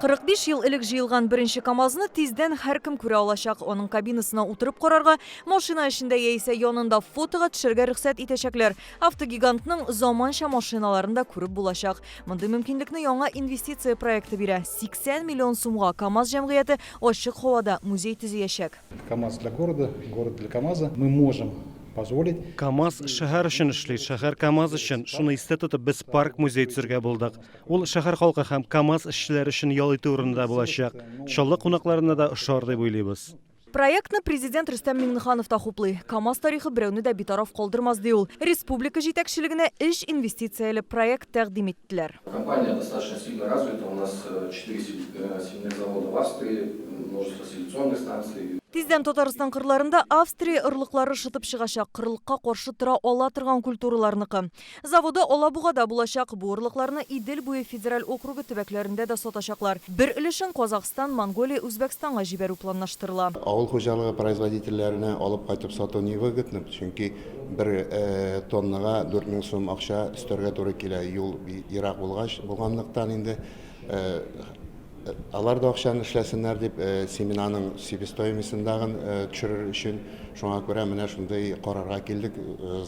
45 ел элек жыйылган беренче КАМАЗны тиздән һәркем күрә алачак. Оның кабинасына утырып карарга, машина эчендә яисә янында фотога төшәргә рөхсәт итәчәкләр. Автогигантның заманча машиналарын да күреп булачак. Мондый мөмкинлекне яңа инвестиция проекты бирә. 80 миллион сумга КАМАЗ җәмгыяте ачык һавада музей төзиячәк. КАМАЗ для города, город для КАМАЗа. Мы можем позволить. КАМАЗ шәһәр өчен эшли, шәһәр КАМАЗ өчен. Шуны истә тотып без парк музей төзергә булдык. Ул шәһәр халкы һәм КАМАЗ эшчеләре өчен ял итү урынында булачак. Чаллы кунакларына да ошар дип уйлыйбыз. Проектны президент Рөстәм Миңнеханов та хуплый. КАМАЗ тарихы берәүне дә битараф калдырмас ди ул. Республика җитәкчелегенә 3 инвестицияле проект тәкъдим иттеләр. Компания достаточно сильно развита. У нас 4 сильных завода в Австрии, множество селекционных станций. Тиздән Татарстан кырларында Австрия ырлыклары шытып чыгачак, кырлыкка каршы тора ала торган культураларныкы. Заводы Алабугада булачак, бу ырлыкларны Идел буе федераль округы төбәкләрендә дә сатачаклар. Бер өлешен Казакстан, Монголия, Үзбәкстанга җибәрү планлаштырыла. Авыл хуҗалыгы производительләренә алып кайтып сату невыгодны, чөнки бер тоннага 4000 сум акча өстәргә туры килә. Юл ерак булганлыктан инде алар да акчаны эшләсеннәр дип семинаның себестоимостьын төшерер өчен шуңа күрә менә шундый карарга килдек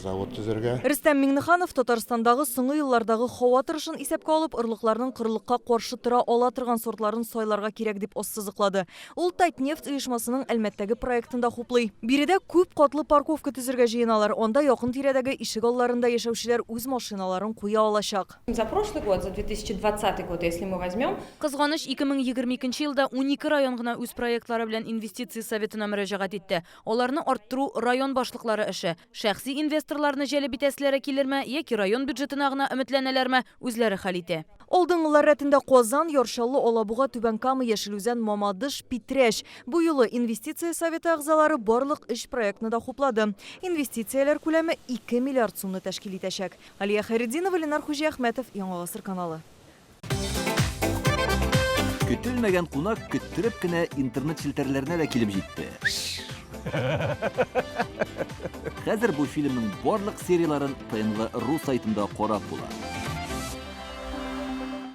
завод төзергә. Рөстәм Миңнеханов Татарстандагы соңгы еллардагы һава торышын исәпкә алып ырлыкларның кырлыкка каршы тора ала торган сортларын сайларга кирәк дип ассызыклады. Ул Татнефть оешмасының Әлмәттәге проектында хуплый. Биредә күп катлы парковка төзергә җыеналар. Анда якын тирәдәге ишек алларында яшәүчеләр үз машиналарын куя алачак. За прошлый год, за 2020 год, если мы возьмем, Кызганыч 2022 елда 12 район гына үз проектлары белән инвестиция советына мөрәҗәгать итте. Аларны арттыру район башлыклары эше. Шәхси инвесторларны җәлеп итәселәре килерме, яки район бюджетына гына өметләнәләрме, үзләре хәл итә. Алдынгылар рәтендә Казан, Яршаллы, Алабуга, Түбән Кама, Яшелүзән, Мамадыш, Питрәш. Бу юлы инвестиция советы әгъзалары барлык 3 проектны да хуплады. Инвестицияләр күләме 2 миллиард сумны тәшкил итәчәк. Алия Хәйретдинова, Ленар Хуҗиәхмәтов, Яңа Гасыр каналы. Көтелмәгән кунак көттөреп кенә интернет челтәрләренә дә килеп җитте. Хәзер бу фильмның барлык серияларын ТНВ.ру сайтында карап була.